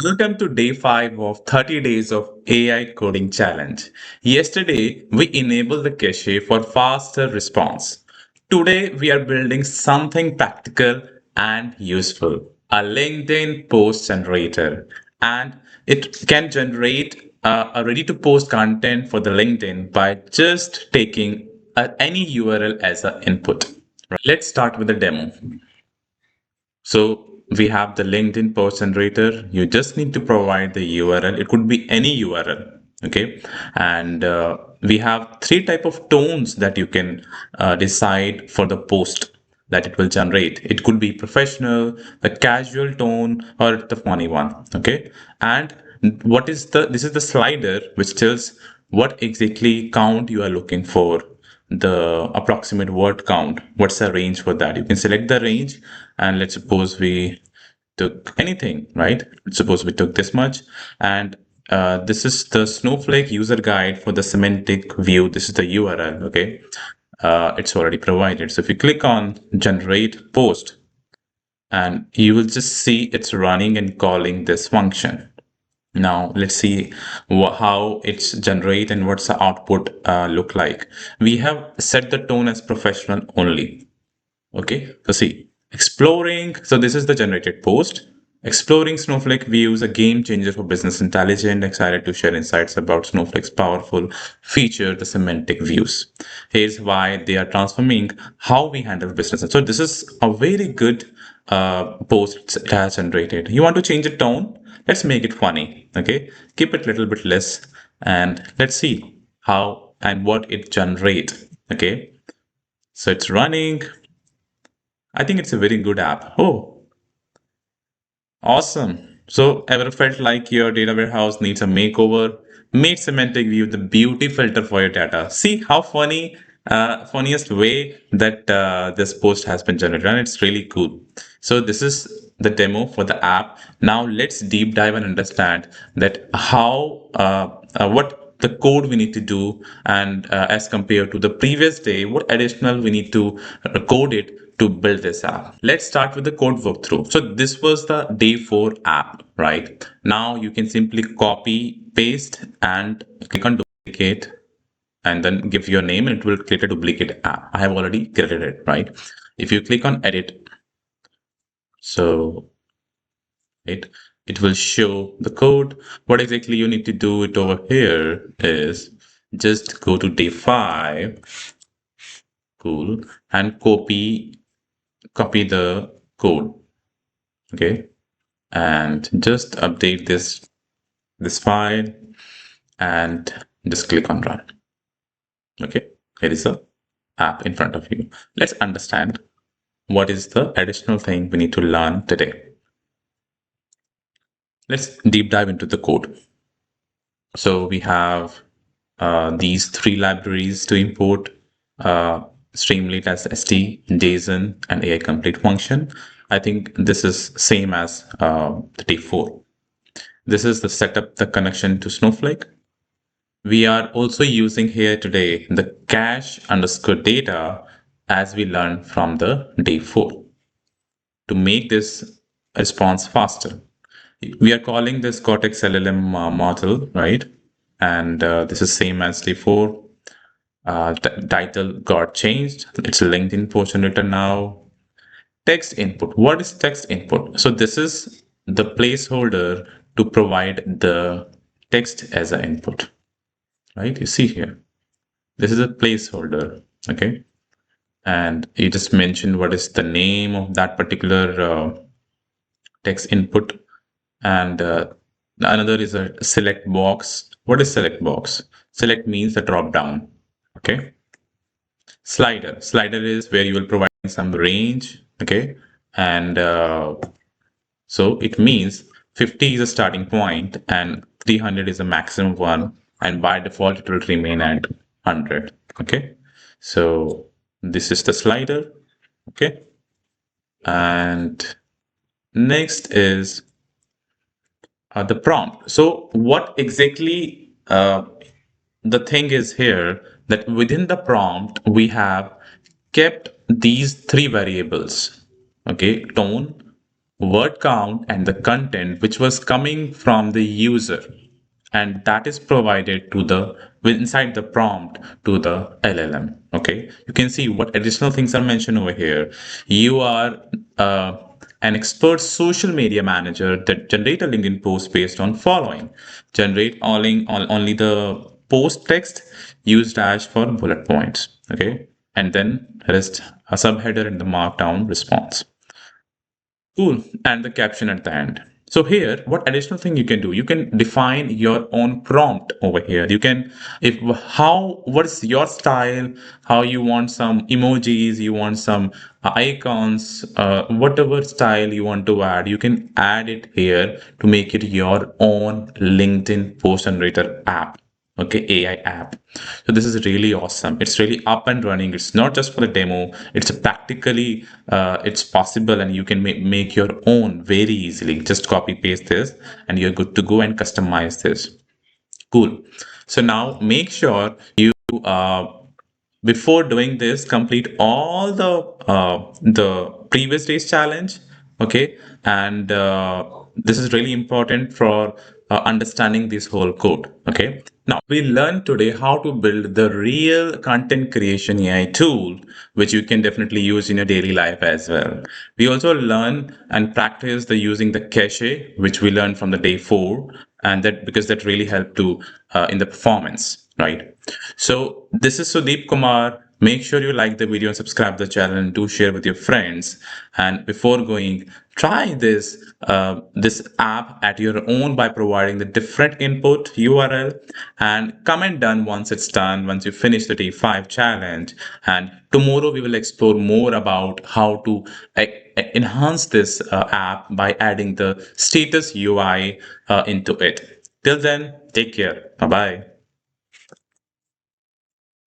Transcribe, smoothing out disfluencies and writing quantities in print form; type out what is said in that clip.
Welcome to day 5 of 30 days of AI coding challenge. Yesterday, we enabled the cache for faster response. Today, we are building something practical and useful, a LinkedIn post generator. And it can generate a ready to post content for the LinkedIn by just taking any URL as an input. Let's start with the demo. So we have the LinkedIn post generator. You just need to provide the URL. It could be any URL. Okay. And we have three type of tones that you can decide for the post that it will generate. It could be professional, the casual tone, or the funny one. Okay. And this is the slider which tells what exactly count you are looking for, the approximate word count. What's the range for that? You can select the range, and let's suppose we took anything, right? Suppose we took this much, and this is the Snowflake user guide for the semantic view. This is the URL. Okay, it's already provided. So if you click on generate post, and you will just see it's running and calling this function. Now let's see how it's generate and what's the output look like. We have set the tone as professional only. Okay, so see, exploring. So this is the generated post. Exploring Snowflake views, a game changer for business intelligence. Excited to share insights about Snowflake's powerful feature, the semantic views. Here's why they are transforming how we handle business. So this is a very good post it has generated. You want to change the tone? Let's make it funny. Okay, keep it a little bit less, and let's see how and what it generate. Okay, so it's running. I think it's a very good app. Oh, awesome. So, ever felt like your data warehouse needs a makeover? Meet Semantic View, the beauty filter for your data. See how funniest way that this post has been generated, and it's really cool. So, this is the demo for the app. Now, let's deep dive and understand that what the code we need to do, and as compared to the previous day, what additional we need to code it to build this app. Let's start with the code walkthrough. So this was the day 4 app, right? Now you can simply copy, paste, and click on duplicate, and then give your name, and it will create a duplicate app. I have already created it, right? If you click on edit, so it will show the code. What exactly you need to do it over here is just go to day 5, cool, and copy the code. Okay, and just update this file and just click on run. Okay, here is the app in front of you. Let's understand what is the additional thing we need to learn today. Let's deep dive into the code. So we have these 3 libraries to import: Streamlit as ST, JSON, and AI complete function. I think this is same as the day 4. This is the setup, the connection to Snowflake. We are also using here today the cache underscore data as we learned from the day 4 to make this response faster. We are calling this Cortex LLM model, right? And this is same as day 4. The title got changed. It's a LinkedIn post generator now. Text input. What is text input? So this is the placeholder to provide the text as an input, right? You see here, this is a placeholder. Okay, and you just mentioned what is the name of that particular text input, and another is a select box. What is select box? Select means the drop down. Okay, slider is where you will provide some range. Okay, and so it means 50 is a starting point and 300 is a maximum one, and by default it will remain at 100. Okay, so this is the slider. Okay, and next is the prompt. So what exactly the thing is here, that within the prompt we have kept these 3 variables. Okay, tone, word count and the content which was coming from the user, and that is provided to the inside the prompt to the LLM. Okay, you can see what additional things are mentioned over here. You are uh, an expert social media manager that generate a LinkedIn post based on following. Generate only the post text, use dash for bullet points. Okay, and then rest a subheader in the markdown response. Cool. And the caption at the end. So here, what additional thing you can do? You can define your own prompt over here. You can, if how, what is your style, how you want some emojis, you want some icons, whatever style you want to add, you can add it here to make it your own LinkedIn post generator app. Okay, AI app. So this is really awesome. It's really up and running. It's not just for the demo. It's practically it's possible, and you can make your own very easily. Just copy paste this, and you're good to go and customize this. Cool. So now make sure you uh, before doing this, complete all the previous day's challenge. Okay, and this is really important for understanding this whole code. Okay, now we learned today how to build the real content creation AI tool, which you can definitely use in your daily life as well. We also learn and practice the using the cache, which we learned from the day 4, and that because that really helped to in the performance, right? So this is Sudeep Kumar. Make sure you like the video and subscribe the channel, and do share with your friends. And before going, try this app at your own by providing the different input URL, and comment done once it's done, once you finish the day 5 challenge. And tomorrow we will explore more about how to enhance this app by adding the status UI into it. Till then, take care. Bye bye.